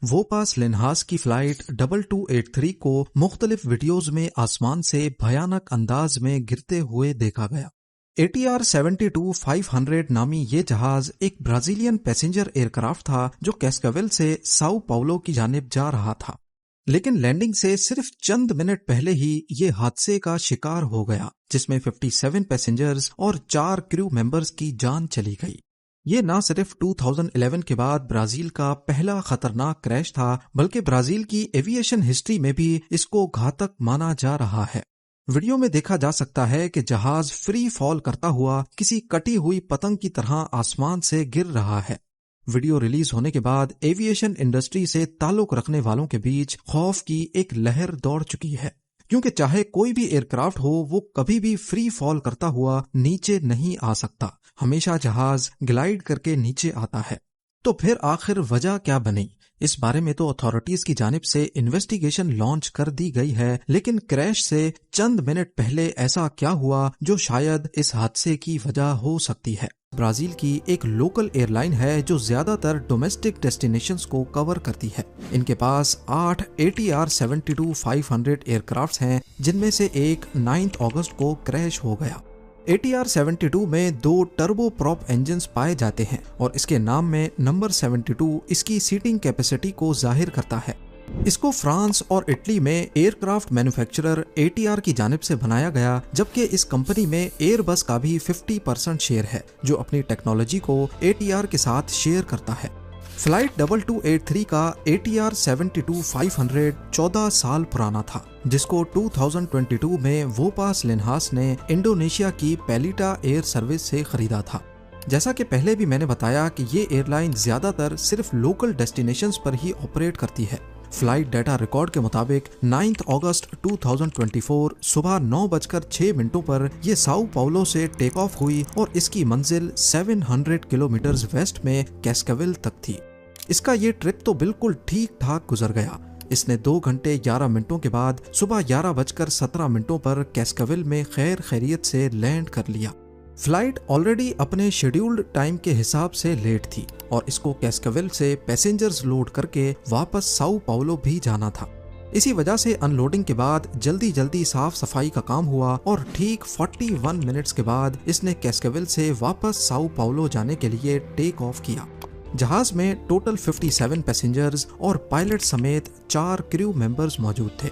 वोपास लिन्हास की फ्लाइट 2283 को मुख्तलिफ वीडियोज में आसमान से भयानक अंदाज में गिरते हुए देखा गया। ATR 72-500 नामी ये जहाज एक ब्राजीलियन पैसेंजर एयरक्राफ्ट था जो कैस्कावेल से साओ पाउलो की जानिब जा रहा था, लेकिन लैंडिंग से सिर्फ चंद मिनट पहले ही ये हादसे का शिकार हो गया, जिसमें 57 पैसेंजर्स और 4 क्रू मेंबर्स की जान चली गई। ये न सिर्फ 2011 के बाद ब्राजील का पहला खतरनाक क्रैश था, बल्कि ब्राजील की एविएशन हिस्ट्री में भी इसको घातक माना जा रहा है। वीडियो में देखा जा सकता है कि जहाज फ्री फॉल करता हुआ किसी कटी हुई पतंग की तरह आसमान से गिर रहा है। वीडियो रिलीज होने के बाद एविएशन इंडस्ट्री से ताल्लुक रखने वालों के बीच खौफ की एक लहर दौड़ चुकी है, क्योंकि चाहे कोई भी एयरक्राफ्ट हो, वो कभी भी फ्री फॉल करता हुआ नीचे नहीं आ सकता। हमेशा जहाज ग्लाइड करके नीचे आता है। तो फिर आखिर वजह क्या बनी? इस बारे में तो अथॉरिटीज की जानिब से इन्वेस्टिगेशन लॉन्च कर दी गई है, लेकिन क्रैश से चंद मिनट पहले ऐसा क्या हुआ जो शायद इस हादसे की वजह हो सकती है। ब्राजील की एक लोकल एयरलाइन है जो ज्यादातर डोमेस्टिक डेस्टिनेशंस को कवर करती है। इनके पास 8 ATR 72-500 एयरक्राफ्ट्स हैं, जिनमें से एक 9 अगस्त को क्रैश हो गया। ATR 72 में 2 टर्बो प्रॉप इंजन्स पाए जाते हैं और इसके नाम में नंबर 72 इसकी सीटिंग कैपेसिटी को जाहिर करता है। इसको फ्रांस और इटली में एयरक्राफ्ट मैन्युफैक्चरर ATR की जानिब से बनाया गया, जबकि इस कंपनी में एयरबस का भी 50% शेयर है, जो अपनी टेक्नोलॉजी को ATR के साथ शेयर करता है। फ्लाइट 2283 का ATR 72-500 14 साल पुराना था, जिसको 2022 में वोपास लिन्हास ने इंडोनेशिया की पेलिटा एयर सर्विस से खरीदा था। जैसा कि पहले भी मैंने बताया कि ये एयरलाइन ज्यादातर सिर्फ लोकल डेस्टिनेशंस पर ही ऑपरेट करती है। फ्लाइट डाटा रिकॉर्ड के मुताबिक 9 अगस्त 2024 सुबह 9:06 पर यह साओ पाउलो से टेक ऑफ हुई और इसकी मंजिल 700 किलोमीटर वेस्ट में कैस्कावेल तक थी। इसका ये ट्रिप तो बिल्कुल ठीक ठाक गुजर गया। इसने 2 घंटे 11 मिनटों के बाद सुबह 11:17 पर कैस्कावेल में खैर खैरियत से लैंड कर लिया। फ्लाइट ऑलरेडी अपने शेड्यूल्ड टाइम के हिसाब से लेट थी और इसको कैस्कावेल से पैसेंजर्स लोड करके वापस साओ पाउलो भी जाना था। इसी वजह से अनलोडिंग के बाद जल्दी जल्दी साफ सफाई का काम हुआ और ठीक 41 मिनट्स के बाद इसने कैस्कावेल से वापस साओ पाउलो जाने के लिए टेक ऑफ किया। जहाज में टोटल 57 पैसेंजर्स और पायलट समेत 4 क्रू मेंबर्स मौजूद थे।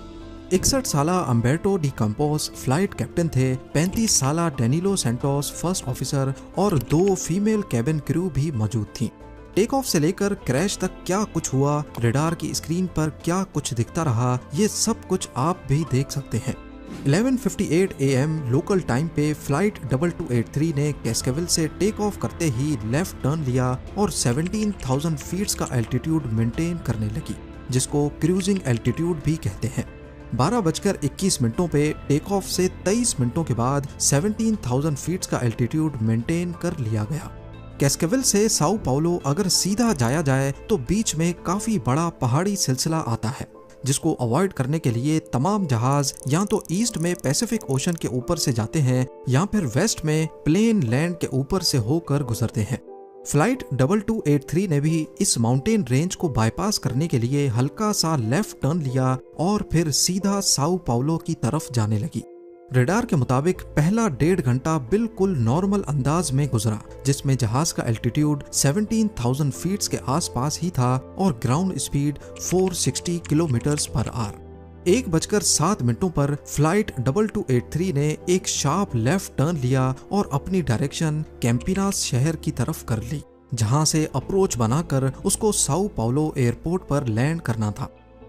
61 साला Umberto D Campos flight captain थे। 35 साला डेनिलो सेंटोस फर्स्ट ऑफिसर और 2 फीमेल कैबिन क्रू भी मौजूद थी। टेक ऑफ से लेकर क्रैश तक क्या कुछ हुआ, रेडार की स्क्रीन पर क्या कुछ दिखता रहा, ये सब कुछ आप भी देख सकते हैं। 11:58 AM लोकल टाइम पे फ्लाइट 2283 ने कैस्कावेल से टेक ऑफ करते ही लेफ्ट टर्न लिया और 17,000 फीट्स का एल्टीट्यूड मेंटेन करने लगी, जिसको क्रूजिंग एल्टीट्यूड भी कहते हैं। 12:21 पे टेक ऑफ से 23 मिनटों के बाद 17,000 फीट्स का एल्टीट्यूड मेंटेन कर लिया गया। कैस्कावेल से साओ पाउलो अगर सीधा जाया जाए तो बीच में काफी बड़ा पहाड़ी सिलसिला आता है, जिसको अवॉइड करने के लिए तमाम जहाज या तो ईस्ट में पैसिफिक ओशन के ऊपर से जाते हैं या फिर वेस्ट में प्लेन लैंड के ऊपर से होकर गुजरते हैं। फ्लाइट 2283 ने भी इस माउंटेन रेंज को बाईपास करने के लिए हल्का सा लेफ्ट टर्न लिया और फिर सीधा साओ पाउलो की तरफ जाने लगी। रेडार के मुताबिक पहला 1.5 घंटा बिल्कुल नॉर्मल अंदाज में गुजरा, जिसमें जहाज का एल्टीट्यूड 17,000 फीट्स के आसपास ही था और ground speed 460 kilometres per hour. 1:07 पर फ्लाइट 2283 ने एक शार्प लेफ्ट टर्न लिया और अपनी डायरेक्शन कैंपिनास शहर की तरफ कर ली, जहां से अप्रोच बनाकर उसको साओ पाउलो एयरपोर्ट पर लैंड करना था।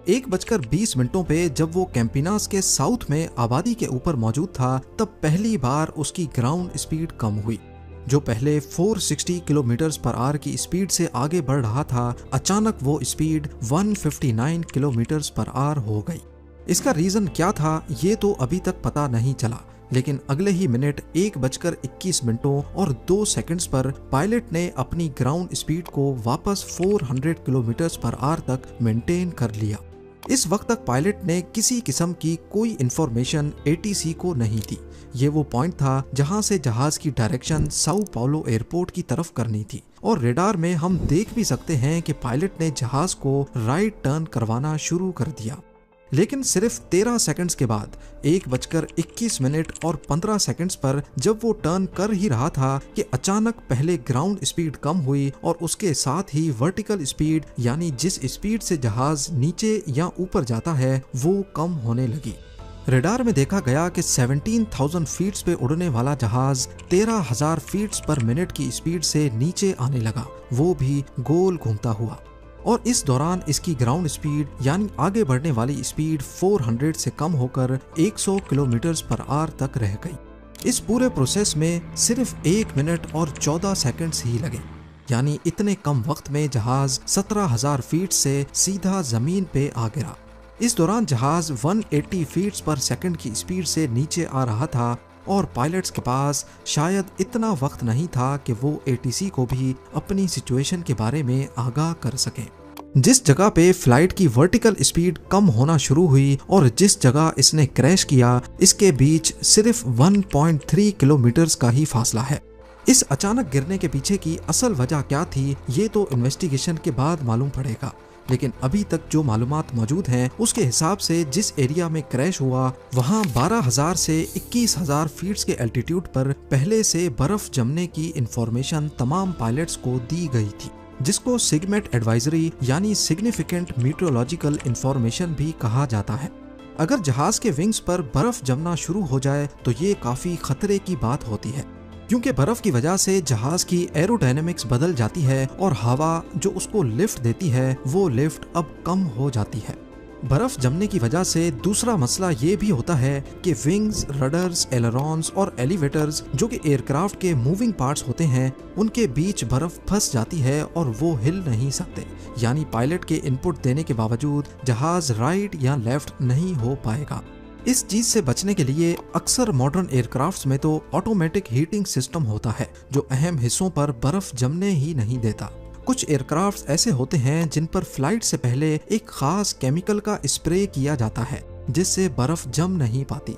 1:20 पे जब वो कैंपिनास के साउथ में आबादी के ऊपर मौजूद था, तब पहली बार उसकी ग्राउंड स्पीड कम हुई। जो पहले 460 किलोमीटर पर आवर की स्पीड से आगे बढ़ रहा था, अचानक वो स्पीड 159 किलोमीटर पर आवर हो गई। इसका रीजन क्या था ये तो अभी तक पता नहीं चला, लेकिन अगले ही मिनट 1:21 और 2 सेकंड्स पर पायलट ने अपनी ग्राउंड स्पीड को वापस 400 किलोमीटर पर आवर तक मेंटेन कर लिया। इस वक्त तक पायलट ने किसी किस्म की कोई इंफॉर्मेशन एटीसी को नहीं दी। ये वो पॉइंट था जहां से जहाज की डायरेक्शन साओ पाउलो एयरपोर्ट की तरफ करनी थी और रेडार में हम देख भी सकते हैं कि पायलट ने जहाज को राइट टर्न करवाना शुरू कर दिया। लेकिन सिर्फ 13 सेकंड्स के बाद 1:21 और 15 सेकंड्स पर जब वो टर्न कर ही रहा था कि अचानक पहले ग्राउंड स्पीड कम हुई और उसके साथ ही वर्टिकल स्पीड यानी जिस स्पीड से जहाज नीचे या ऊपर जाता है वो कम होने लगी। रेडार में देखा गया कि 17,000 फीट्स पे उड़ने वाला जहाज 13,000 फीट्स पर मिनट की स्पीड से नीचे आने लगा, वो भी गोल घूमता हुआ। और इस दौरान इसकी ग्राउंड स्पीड यानी आगे बढ़ने वाली स्पीड 400 से कम होकर 100 किलोमीटर पर आवर तक रह गई। इस पूरे प्रोसेस में सिर्फ 1 मिनट और 14 सेकंड्स ही लगे, यानी इतने कम वक्त में जहाज 17,000 फीट से सीधा जमीन पे आ गिरा। इस दौरान जहाज 180 फीट पर सेकंड की स्पीड से नीचे आ रहा था और पायलट्स के पास शायद इतना वक्त नहीं था कि वो एटीसी को भी अपनी सिचुएशन के बारे में आगाह कर सकें। जिस जगह पे फ्लाइट की वर्टिकल स्पीड कम होना शुरू हुई और जिस जगह इसने क्रैश किया, इसके बीच सिर्फ 1.3 किलोमीटर का ही फासला है। इस अचानक गिरने के पीछे की असल वजह क्या थी, ये तो इन्वेस्टिगेशन के बाद मालूम पड़ेगा। लेकिन अभी तक जो मालूमात मौजूद हैं उसके हिसाब से जिस एरिया में क्रैश हुआ वहां 12,000 से 21,000 फीट के एल्टीट्यूड पर पहले से बर्फ जमने की इंफॉर्मेशन तमाम पायलट्स को दी गई थी, जिसको सिगमेट एडवाइजरी यानी सिग्निफिकेंट मीटरोलॉजिकल इंफॉर्मेशन भी कहा जाता है। अगर जहाज के विंग्स पर बर्फ जमना शुरू हो जाए तो ये काफी खतरे की बात होती है, क्योंकि बर्फ की वजह से जहाज की एरोडायनेमिक्स बदल जाती है और हवा जो उसको लिफ्ट देती है वो लिफ्ट अब कम हो जाती है। बर्फ जमने की वजह से दूसरा मसला ये भी होता है कि विंग्स, रडर्स, एलरॉन्स और एलिवेटर्स जो कि एयरक्राफ्ट के मूविंग पार्ट्स होते हैं उनके बीच बर्फ फंस जाती है और वो हिल नहीं सकते, यानी पायलट के इनपुट देने के बावजूद जहाज राइट या लेफ्ट नहीं हो पाएगा। इस चीज से बचने के लिए अक्सर मॉडर्न एयरक्राफ्ट्स में तो ऑटोमेटिक हीटिंग सिस्टम होता है जो अहम हिस्सों पर बर्फ जमने ही नहीं देता। कुछ एयरक्राफ्ट्स ऐसे होते हैं जिन पर फ्लाइट से पहले एक खास केमिकल का स्प्रे किया जाता है जिससे बर्फ जम नहीं पाती।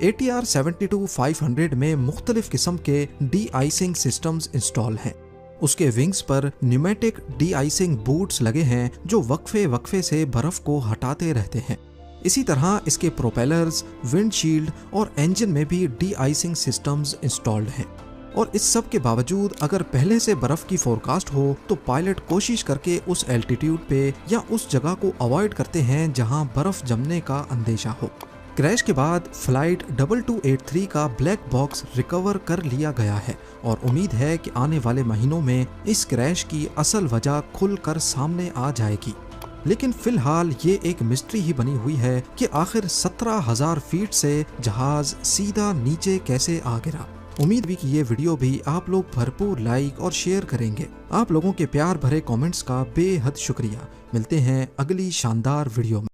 ATR 72-500 में मुख्तलिफ किस्म के डी आइसिंग सिस्टम्स इंस्टॉल हैं। उसके विंग्स पर न्यूमेटिक डी आइसिंग बूट्स लगे हैं जो वक्फे वक्फे से बर्फ को हटाते रहते हैं। इसी तरह इसके प्रोपेलर्स, विंडशील्ड और इंजन में भी डी आइसिंग सिस्टम्स इंस्टॉल्ड हैं। और इस सब के बावजूद अगर पहले से बर्फ की फोरकास्ट हो तो पायलट कोशिश करके उस एल्टीट्यूड पे या उस जगह को अवॉइड करते हैं जहां बर्फ जमने का अंदेशा हो। क्रैश के बाद फ्लाइट 2283 का ब्लैक बॉक्स रिकवर कर लिया गया है और उम्मीद है कि आने वाले महीनों में इस क्रैश की असल वजह खुलकर सामने आ जाएगी। लेकिन फिलहाल ये एक मिस्ट्री ही बनी हुई है कि आखिर 17,000 फीट से जहाज सीधा नीचे कैसे आ गिरा। उम्मीद भी कि ये वीडियो भी आप लोग भरपूर लाइक और शेयर करेंगे। आप लोगों के प्यार भरे कमेंट्स का बेहद शुक्रिया। मिलते हैं अगली शानदार वीडियो में।